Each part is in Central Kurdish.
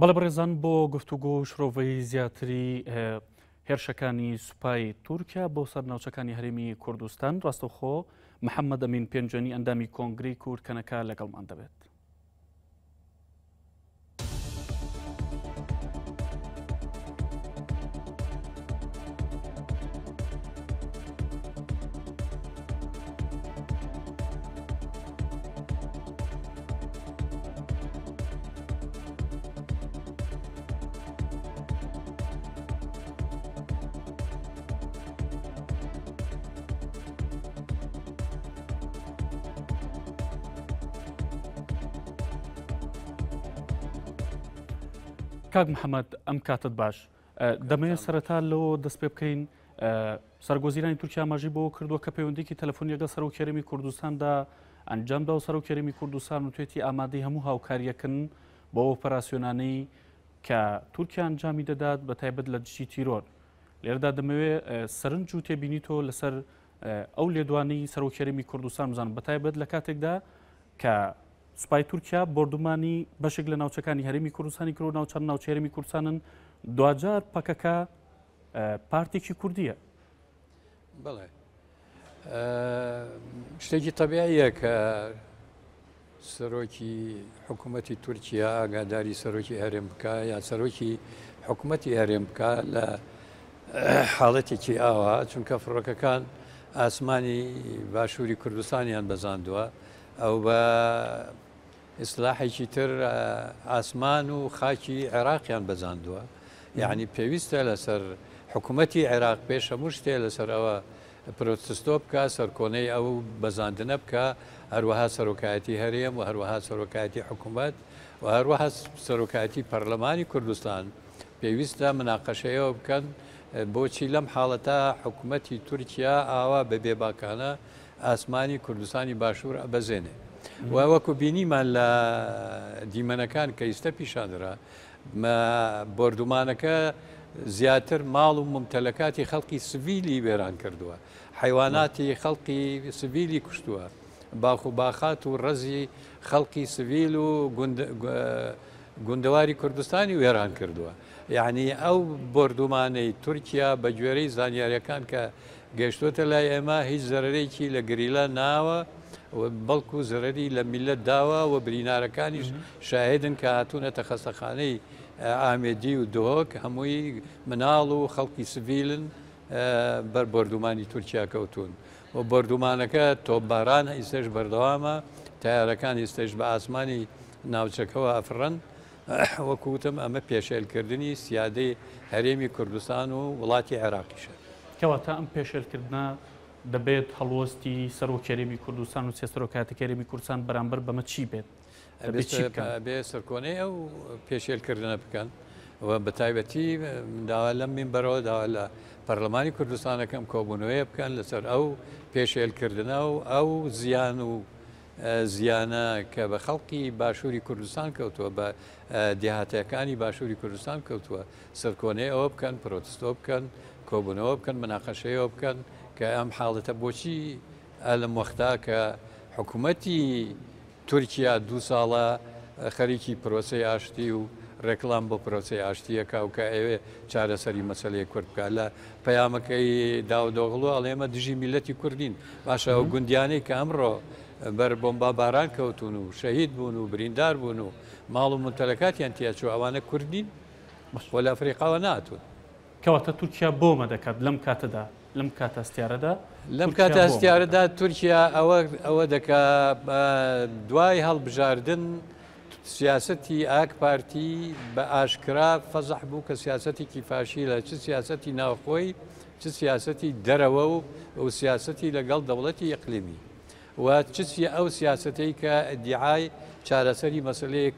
بەڵێ بەڕێزان بۆ گفتوگۆ و شرۆڤەی زیاتری هێرشەکانی سوپای تورکیا بۆ سەر ناوچەکانی هەرێمی کوردستان ڕاستەوخۆ محەممەد ئەمین پێنجەنی ئەندامی کۆنگری کورد-کەنەکە لەگەڵمان دەبێت. کاک محەممەد ئەم کاتت باش دەمەوێت سەرەتا لەوە دەست پێ بکەین سەرگۆزیرانی تورکیا ماژی بۆ کردووە کە پەیوەندیکی تەلەفۆنیەکە سەر و کێرەمی کوردستاندا ئەنجامدا و سەر و کێرەمی کوردستان و توێتی ئامادەی هەموو هاوکاریەکن بۆ ئۆپەراسیۆنانەی کە تورکیا ئەنجامی دەدات بە تایبەت لە دژی تیرۆر. لێرەدا دەمەوێت سەرنج و تێبینیتەوە لەسەر ئەو لێدوانەی سەر و کێرەمی کوردستان بزانم بە تایبەت لە کاتێکدا کە سوپای تورکیا بردومانی بەشێک لە ناوچەکانی هەرێمی کوردستانی کرۆ ناوچەند ناوچێرەمی کوردستانن دوجار پەکەکە پارتێکی کوردیە. بڵێ شتێکی تەبیعیە کە سەرۆکی حکوومەتی تورکیا ئاگاداری سەرۆکی هەرێم بکە یا سەرۆکی حکوومەتی هەرێم بکە لە حاڵەتێکی ئاوا چونکە فڕۆکەکان ئاسمانی باشووری کوردستانیان بەزاندووە ئەو بە ئیسلاحێکی تر ئاسمان و خاکی عێراقیان بەزاندووە یعنی پێویستە لەسەر حکوومەتی عێراق پێش هەموو شتێ لەسەر ئەوە پرۆتستۆ بکە سەرکۆنەی ئەو بەزاندنە بکە هەروەها سەرۆکایەتی هەرێم و هەروەها سەرۆکایەتی حکوومەت و هەروەها سەرۆکایەتی پەرلەمانی کوردستان پێویستە مناقەشەیەوە بکەن بۆچی لەم حاڵەتە حکوومەتی تورکیا ئاوا بە بێباکانە ئاسمانی کوردستانی باشوور ئەبەزێنێ و وەکو بینیمان لە دیمەنەکان کە ئیستا پیشاندرا بردومانەکە زیاتر ماڵ و ممتەلەکاتی خەڵکی سڤیلی وێران کردووە حیواناتی خەڵکی سڤیلی کوشتووە باخ و باخات و ڕەزی خەڵکی سڤیل و گوندەواری کوردستانی وێران کردووە یعنی ئەو بردومانەی تورکیا بە گوێرەی زانیاریەکان کە گەشتوتە لای ئێمە هیچ زەرەرێکی لە گریلە ناوە بەڵکو زەرەری لە میلەت داوە و برینارەکانیش شاهدن کە هاتوونەتە خەستەخانەی ئامێدی و دۆک هەمووی مناڵ و خەڵکی سڤیلن بەر بردومانی تورکیا کەوتون و بردومانەکە تۆپباران ئیستش بەردەوامە تایارەکان ئێستش بە ئاسمانی ناوچەکەەوە ئەفرەن وەکوتم ئەمە پێشێلکردنی سیادەی هەرێمی کوردستان و وڵاتی عێراقیشە کەواتە ئەم پێشێلکردە دەبێت هەڵوەستی سەرۆکێرەمی کوردستان و سێسەرۆکاتەکێرەمی کوردستان بەرامبەر بەمە چی بێت بێ سەرکۆنەی ئەو پێشێلکردنە بکەن و بە تایبەتی داوا لەم منبەرەوە داوا لە پەرلەمانی کوردستانەکەم کۆبوونەوەی بکەن لەسەر ئەو پێشێلکردنە و ئەو زیان و زیانە کە بە خەڵکی باشووری کوردستان کەوتووە بە دێهاتەکانی باشووری کوردستان کەوتووە سەرکۆنەی ئەوە بکەن پرۆتستۆ بکەن کۆبوونەوە بکەن مناقەشەیەوە بکەن کە ئەم حاڵەتە بۆچی لەم وەختا کە حکوومەتی تورکیا 2 ساڵە خەریکی پرۆسی ئاشتی و ڕێکلام بۆ پرۆسی ئاشتیەکە و کە ئەوێ چارەسەری مەسلەی کورد بکە لە پەیامەکەی داودۆغڵۆ ئەڵێمە دژی میلەتی کوردین باشە ئەو گوندیانەی کە ئەمڕۆ بەر بۆمبا باران کەوتون و شەهید بوون و بریندار بوون و ماڵ و منتەلەکاتیان تیاچوو ئەوانە کوردین بۆ لە ئەفریقاوە ناتون کەواتە تورکیا بۆمە دەکات لەم کاتەدا لەم کاتە ئەستیارەدا لەم کاتە ئەستیارەدا تورکیا ئەوە دەکا دوای هەڵبژاردن سیاسەتی ئاک پارتی بە ئاشکرا فەزەح بوو کە سیاسەتێکی فاشیلە چ سیاسەتی ناوخۆی چ سیاسەتی دەرەوە و سیاسەتی لەگەڵ دەوڵەتی ئیقلیمی و چی ئەو سیاسەتەی کە دیعای چارەسەری مەسلەیە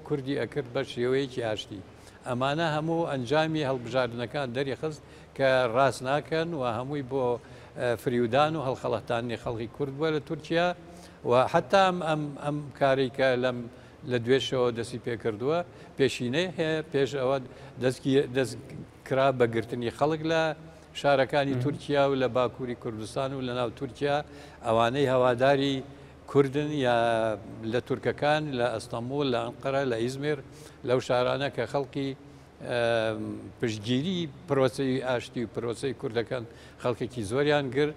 کوردی ئەکرد بە شێوەیەکی ئاشتی ئەمانە هەموو ئەنجامی هەڵبژاردنەکان دەریخست کە ڕاست ناکەن و هەمووی بۆ فریودان و هەڵخەڵەتانی خەڵکی کورد بووە لە تورکیا و حتا ئەم کاری کە لە دوێشەوە دەستی پێکردووە پێشینەی هەیە پێش ئەوە دەست کرا بەگرتنی خەڵک لە شارەکانی تورکیا و لە باکووری کوردستان و لە ناو تورکیا ئەوانەی هەواداری کوردن یا لە تورکەکان لە ئەستەمبول لە ئەنقەرە لە ئیزمیر لەو شارانە کە خەڵکی پشتگیری پرۆسی ئاشتی و پرۆسی کوردەکان خەڵکێکی زۆریان گرت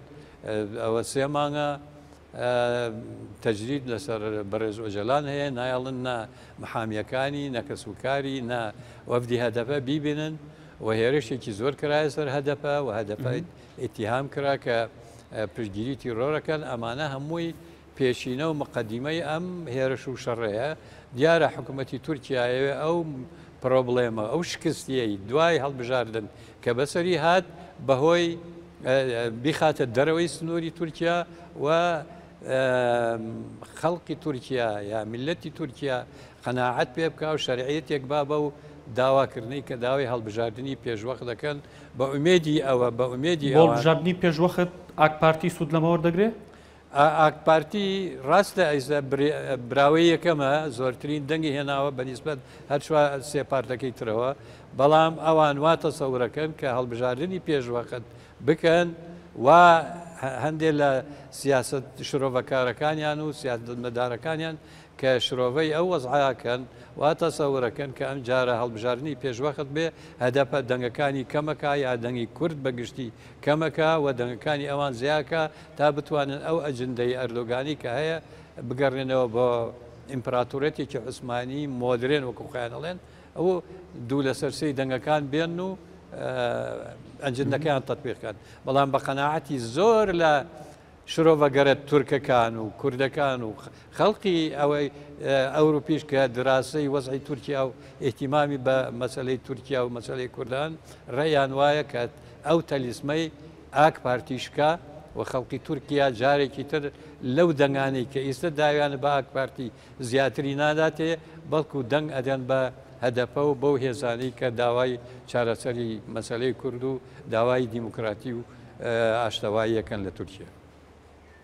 ئەوە 3 مانگە تەجرید لەسەر بەڕێز ئۆجەلان هەیە نایڵن نا محامیەکانی نەکەسوکاری نا وەفدی هەدەفە بیبینن و هێرشێکی زۆر کرایە سەر هەدەفە و هەدەفە ئیتیهام کرا کە پشتگیری تیرۆرەکەن ئەمانە هەمووی پێشینە و مقدمەی ئەم هێرش و شەڕەیە دیارە حکوومەتی تورکیایەوێ ئەو پرۆبلێمە ئەو شکستیەی دوای هەڵبژاردن کە بەسەری هات بەهۆی بیخاتە دەرەوەی سنووری تورکیا و خەڵقی تورکیا یا میلەتی تورکیا قەناعەت پێ بکە و شەرعیەتێک با بە و داواکردنی کە داوای هەڵبژاردننی پێشوەخت دەکەن بە ئومێدی ئەوە بە ئومێدی هەڵبژاردننی پێشوەخت ئاک پارتی سوود لەمەوە دەگرێت؟ ئاک پارتی ڕاستە ئەیزە براوەی یەکەمە زۆرترین دەنگی هێناوە بەنیسبەت هەرچوە سێ پارتەکەی ترەوە بەڵام ئەوان واتە سەورەکەن کە هەڵبژاردننی پێشوەخت بکەن و هەندێک لە سیاست شرۆڤەکارەکانیان و سیاستمەدارەکانیان کە شرۆڤەی ئەو وەزعاکەن واتە سەورەکەن کە ئەم جارە هەڵبژاردننی پێشوەخت بێ هەدەپە دەنگەکانی کەمەکە یا دەنگی کورد بەگشتی کەمەکە و دەنگەکانی ئەوان زیاکە تا بتوانن ئەو ئەجندەی ئەردۆگانی کە هەیە بگەڕێنەوە بۆ ئیمپراتورەتێکی عوسمانی مۆدرێن وەکو خۆیانەڵێن ئەو دوو لە سەرسەی دەنگەکان بێن و ئەنجندەکان تەطبیقکەن بەڵام بە قەناعەتی زۆر لە شرۆڤەگەرە تورکەکان و کوردەکان و خەڵقی ئەوەی ئەوروپیش کە دراسەی وەزعی تورکیا و ئێتیمامی بە مەسلەی تورکیا و مەسلەی کوردان ڕێیان وایە کە ئەو تەلیسمەی ئاک پارتیشکە و خەڵقی تورکیا جارێکی تر لەو دەنگانەی کە ئێستا داویانە بە ئاک پارتی زیاتری ناداتێ بەڵکو دەنگ ئەدەن بە هەدەپە و بەو هێزانەی کە داوای چارەسەری مەسلەی کورد و داوای دیموکراتی و ئاشتەوایی یەکەن لە تورکیا.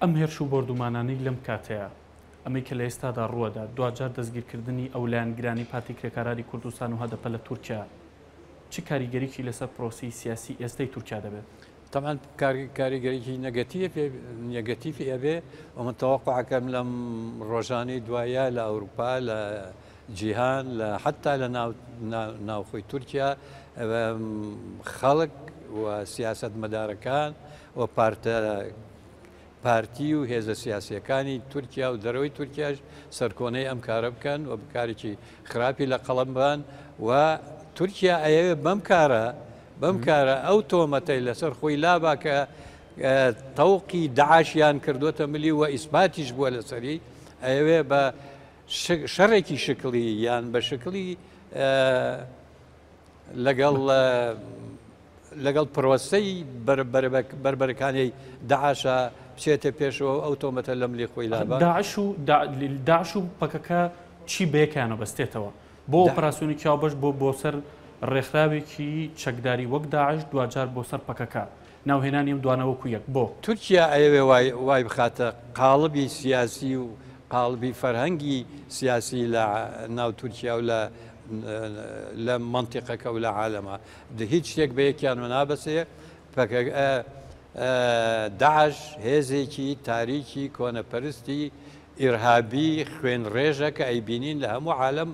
ئەم هێرش و بردومانانەی لەم کاتەیە ئەمەی کە لە ئێستادا ڕووەدا دوجار دەستگیرکردنی ئەو لایەنگرانی پارتی کرێکارانی کوردستان و هەدەپە لە تورکیا چ کاریگەریکی لەسەر پرۆسی سیاسی ئێستای تورکیا دەبێت؟ طبعا کاریگەریکی نەگەتیفی ئەبێ و متوقعەکەم لەم ڕۆژانەی دوایە لە ئەوروپا لە جیهان لە حتا لە ناوخۆی تورکیا خەڵک و سیاست مەدارەکان و پارتی و هێزە سیاسیەکانی تورکیا و دەرەوەی تورکیاش سەرکۆنەی ئەم کارە بکەن و بکارێکی خراپی لە قەڵەمبان و تورکیا ئەیەوێ بەم کارە ئەو تۆمەتەی لەسەر خۆی لابا کە تەوقی داعاشیان کردوتە ملی و ئیسباتیش بووە لەسەری ئەوێ بە شەڕێکی شکلی یان بە شکلی لەگەڵ پرۆسەی بربەرەکانی داعاشە بچێتە پێشەوە ئەو تۆمەتە لە ملی خۆی لابا داعش و پەکەکە چی بەیەکیانە بەستێتەوە بۆ ئۆپەراسیۆنی کیاوبەش بۆ سەر ڕێکخراوێکی چەکداری وەک داعش دوجار بۆ سەر پەکەکە ناوهێنانی ئەم دوانەوەکو یەک بۆ تورکیا ئەوێ وای بخاتە قاڵبی سیاسی و قاڵبی فەرهەنگی سیاسی لە ناو تورکیا و لە منتیقەکە و لە عالەمە هیچ شتێک بە یەکیان نابەسێ داعش هێزێکی تاریکی کۆنەپەرستی ئیرهابی خوێن ڕێژە کە ئەیبینین لە هەموو عالەم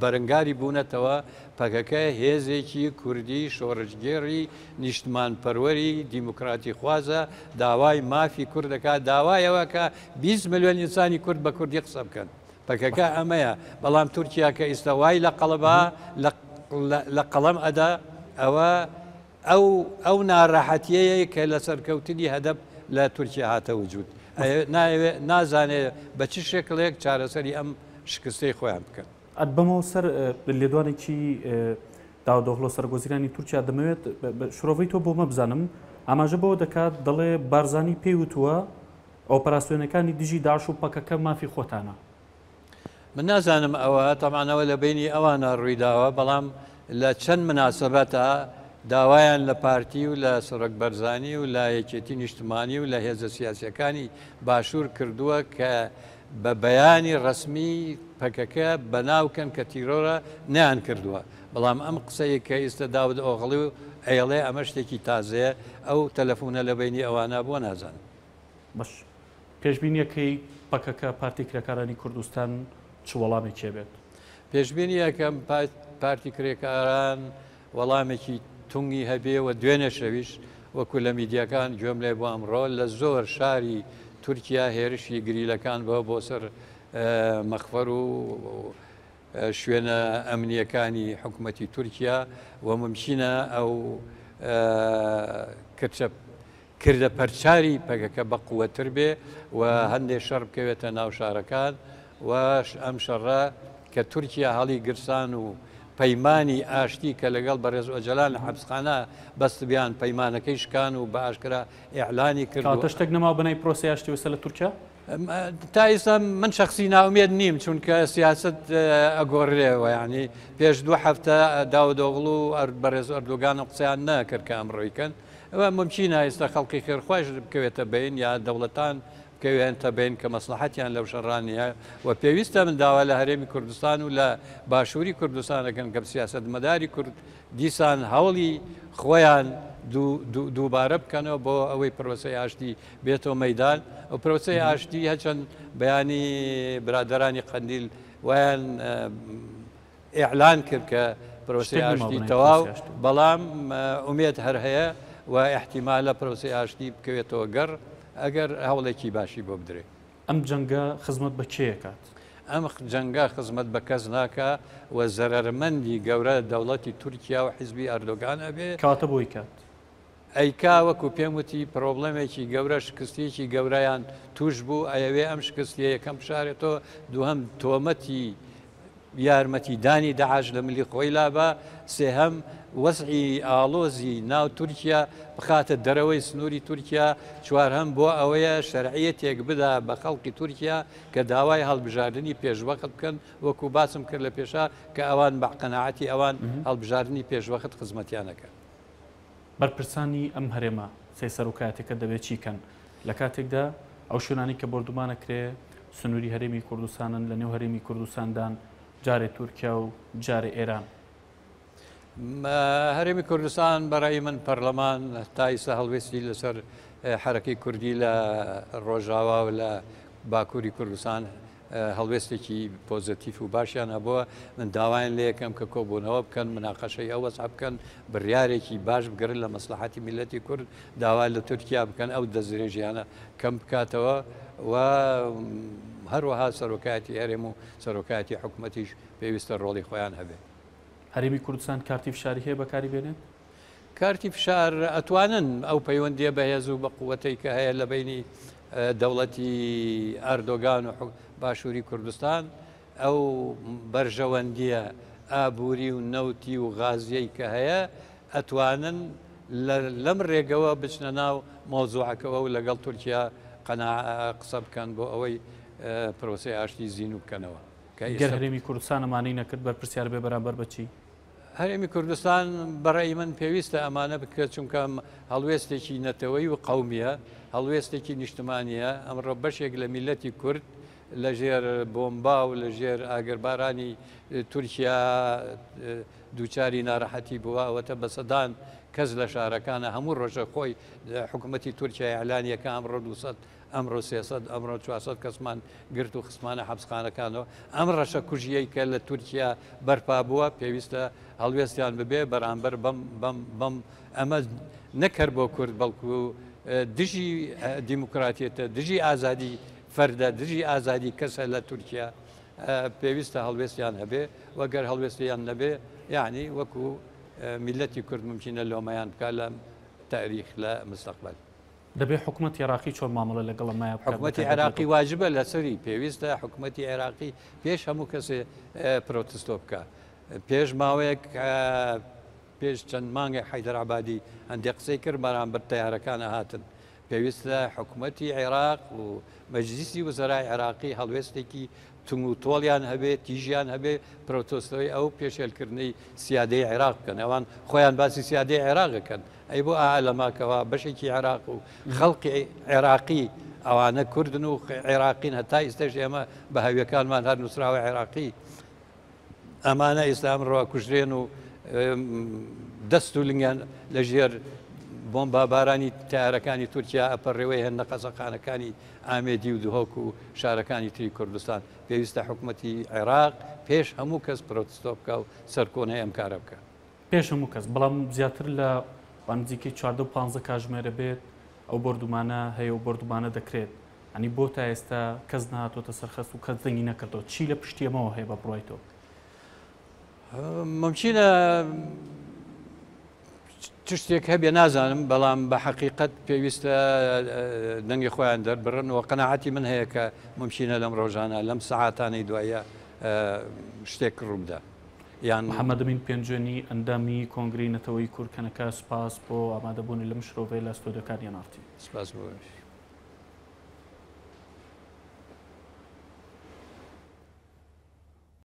بەرەنگاری بوونەتەوە پەکەکە هێزێکی کوردی شۆڕژگێڕی نیشتمان پەروەری دیموکراتی خوازە داوای مافی کوردەکە داوایەوە کە 20 ملیۆن ئینسانی کورد بە کوردی قسە بکەن پەکەکە ئەمەیە بەڵام تورکیا کە ئێستاوای لە قەڵەبا لە قەڵەم ئەدا ئەو ناڕەحەتیەیە کە لە سەرکەوتنی هەدەف لە تورکیا هاتە وجود نازانێت بە چ شکلێک چارەسەری ئەم شکستەی خۆیان بکەن. ئەتبەمەوە سەر لێدوانێکی داودۆخلۆ سەرگۆزیرانی تورکیا دەمەوێت شرۆڤەی تۆ بۆ مەبزانم ئاماژە بەوە دەکات دەڵێ بارزانی پێی وتووە ئۆپەراسیۆنەکانی دژی داعش و پەکەکە مافی خۆتانە. من نازانم ئەوە تەمانەوە لە بینی ئەوانە ڕوویداوە بەڵام لە چەند مناسبەتە داوایان لە پارتی و لە سڕک بەرزانی و لە یەکێتی نیشتمانی و لە هێزە سیاسیەکانی باشوور کردووە کە بە بەیانی ڕسمی پەکەکە بەناوکەن کە تیرۆرە نیان کردووە بەڵام ئەم قسەیە کە ئێستا داود ئۆغڵی و ئەیڵێ ئەمە شتێکی تازەیە ئەو تەلەفۆنە لە بینی ئەوانە بۆ نازان. باش پێشبینیەکەی پەکەکە پارتی کرێکارانی کوردستان چ وەڵامێکی بێت؟ پێشبینی یەکەم پارتی کرێکاران وەڵامێکی تونگی هەبێ و دوێنێ شەویش وەکو لە میدیاکان گوێم لێ بۆ ئەمڕۆ لە زۆر شاری تورکیا هێرشی گریلەکان بۆ سەر مەخفەر و شوێنە ئەمنیەکانی حکوومەتی تورکیا و ممکنە ئەو کردە پەرچاری پەکەکە بە قووەتر بێ و هەندێک شەڕ بکەوێتە ناو شارەکان و ئەم شەڕە کە تورکیا هەڵی گرسان و پەیمانی ئاشتی کە لەگەڵ بەڕێز ئۆجەلان لە حەبسخانە بەستبیان پەیمانەکەی شکان و بە ئاشکرا ئیعلانی کرد. کاتە شتێک نەما بنەی پرۆسی ئاشتی وەسە لە تورکیا؟ تا ئێستا من شخصی ناومێد نیم چونکە سیاست ئەگۆڕێەوە ینی پێش 2 هەفتە داودۆغڵ و بەڕێز ئەردۆگان و قسەیان نەکرد کە ئەمڕۆیکەن ئەوە ممکنە ئێستا خەڵکی خێرخواش بکەوێتە بین یا دەوڵەتان بکەوێنتە بین کە مەسلحەتیان لەو شەڕانیە و پێویستە من داوا لە هەرێمی کوردستان و لە باشووری کوردستانەکەن کە سیاست مەداری کورد دیسان هەوڵی خۆیان دووبارە بکەنەوە بۆ ئەوەی پرۆسەی ئاشتی بێتەوە مەیدان و پرۆسەی ئاشتی هەچەند بەیانی برادرانی قەندیل ویان ئیعلان کرد کە پرۆسەی ئاشتی تەواو بەڵام ئومێد هەر هەیە و احتیمالە پرۆسەی ئاشتی بکەوێتەوە گەڕ ئەگەر هەوڵێکی باشی بۆ بدرێ. ئەم جەنگە خزمەت بە کێکات؟ ئەم جەنگە خزمەت بە کەس ناکە و زەرەرمەندی گەورە دەوڵەتی تورکیا و حیزبی ئەردۆگان ئەبێ کاتە بۆی کات. ئەیکا وەکو پێم وتی پرۆبلەمێکی گەورە شکستێکی گەورەیان توش بوو ئەیەوێ ئەم شکستیە یەکەم بشارێتەوە دووهەم تۆمەتی یارمەتی دانی داعش لە ملی خۆی لابە سێهەم وەزعی ئاڵۆزی ناو تورکیا بخاتە دەرەوەی سنووری تورکیا چوارهەم بۆ ئەوەیە شەرعیەتێک بدا بە خەڵکی تورکیا کە داوای هەڵبژاردننی پێشوەخت بکەن وەکو باسم کرد لە پێشا کە ئەوان بە قەناعەتی ئەوان هەڵبژاردننی پێشوەخت خزمەتیانەکە. بەرپرسانی ئەم هەرێمە سێ سەرۆکاتێکە دەبێت چیکەن لە کاتێکدا ئەو شوێنانی کە بردومانەکرێ سنووری هەرێمی کوردستانن لە نێو هەرێمی کوردستاندان جارێ تورکیا و جارێ ئێران. هەرێمی کوردستان بەڕای من پەرلەمان تا ئێستا هەڵوێستی لەسەر حرەکەی کوردی لە ڕۆژاوا و لە باکووری کوردستان هەڵوێستێکی پۆزتیف و باشیان هەبووە من داوایان لێ یەکەم کە کۆبوونەوە بکەن مناقەشەی ئەو وەسع بکەن بڕیارێکی باش بگرن لە مەسلحەتی میلەتی کورد داوا لە تورکیا بکەن ئەو دەستدرێژیانە کەم بکاتەوە و هەروەها سەرۆکاتی هەرێم و سەرۆکاتی حکوومەتیش پێویستە ڕۆڵی خۆیان هەبێت. هەرێمی کوردستان کارتی فشاری هەیە بەکاری بێنێت؟ کارتی فشار ئەتوانن ئەو پەیوەندیە بەهێز و بە قووەتەی کە هەیە لە بینی دەوڵەتی ئەردۆگان و باشووری کوردستان ئەو بەرژەوەندیە ئابووری و نەوتی و غازیەی کە هەیە ئەتوانن لەم ڕێگەوە بچنە ناو مۆزوعەکەەوە و لەگەڵ تورکیا قسە بکەن بۆ ئەوەی پرۆسی ئاشتی زین و بکەنەوە. گەر هەرێمی کوردستان ئەمانەی نەکرد بەرپرسیار بێ بەرامبەر بەچی؟ هەرێمی کوردستان بەڕێی من پێویستە ئەمانە بکرێت چونکە هەڵوێستێکی نەتەوەی و قەومیە هەڵوێستێکی نیشتمانیە ئەمڕۆ بەشێک لە میلەتی کورد لە ژێر بۆمبا و لە ژێر ئاگربارانی تورکیا دووچاری ناڕەحەتی بووە ئەوەتە بەسەدان کەس لە شارەکانە هەموو ڕۆژە خۆی حکوومەتی تورکیا ئەعلانیەکە ئەمڕۆ 200 ئەمڕۆ 300 ئەمڕۆ 400 کەسمان گرت و خسمانە حەبسخانەکانەوە ئەم ڕەشە کوژیەی کە لە تورکیا بەرپا بووە پێویستە هەڵوێستیان ببێ بەرامبەر بەم ئەمە نەکرد بۆ کورد بەڵکو دژی دیموکراتیەتە دژی ئازادی فەردە دژی ئازادی کەسە لە تورکیا پێویستە هەڵوێستیان هەبێ وەگەر هەڵوێستیان نەبێ یعنی وەکو میلەتی کورد ممکنە لۆمەیان بکە لە تاریخ لە مستەقبل. دەبێت حکوومەتی عێراقی چۆن مامەڵە لەگەڵ ئەمایە بکات؟ حکوومەتی عێراقی واجبە لەسەری پێویستە حکوومەتی عێراقی پێش هەموو کەسێ پرۆتستۆ بکە. پێش ماوەیەک پێش چەند مانگی حەیدەرعەبادی هەندێک قسەی کرد بەرامبەر تەیارەکانە هاتن. پێویستە حکوومەتی عێراق و مەجلیسی وزەرای عێراقی هەڵوێستێکی تونگ و تۆڵیان هەبێ تیژیان هەبێ پرۆتۆستەوەی ئەو پێشێلکردنی سیادەی عێراق بکەن ئەوان خۆیان باسی سیادەی عێراقەکەن ئەی بۆ ئالەماکەوە بەشێکی عێراق و خەڵقی عێراقی ئەوانە کوردن و عێراقین هەتا ئێستاش ئێمە بە هەویەکانمان هەر نووسراوە عێراقی ئەمانە ئێستا ئەمڕۆ کوژرێن و دەست و لنگیان لە ژێر بۆمبا بارانی تارەکانی تورکیا ئەپەڕێوەی هەندە قەزەقانەکانی ئامێدی و دهۆک و شارەکانی تری کوردستان پێویستە حکوومەتی عێراق پێش هەموو کەس پرۆتستۆ بکە و سەرکۆنەی ئەم کارە بکە پێش هەموو کەس بەڵام زیاتر لە نزیکەی 14 کاتژمێرە بێت ئەو بردومانە هەیە و بردومانە دەکرێت ئەنی بۆ تا ئێستا کەس نهاتۆتە سەرخەست و کەس دەنگی نەکردەوە چی لە پشتیەمەوە هەیە بە بڕایتەوە ممکنە شتێک هەبێ نازانم بەڵام بە حقیقت پێویستە دەنگی خۆیان دەربڕن و قەناعەتی من هەیە کە ممکنە لەم ڕۆژانە لەم سەعاتانەی دوایە شتێک ڕووبدا یان محەممەدەمین پێنجێنی ئەندامی کۆنگری نەتەوەی کورکەنەکە سپاس بۆ ئامادەبوونی لەم شرۆڤەی لە ستۆدەکانی نارتی سپاس بۆش.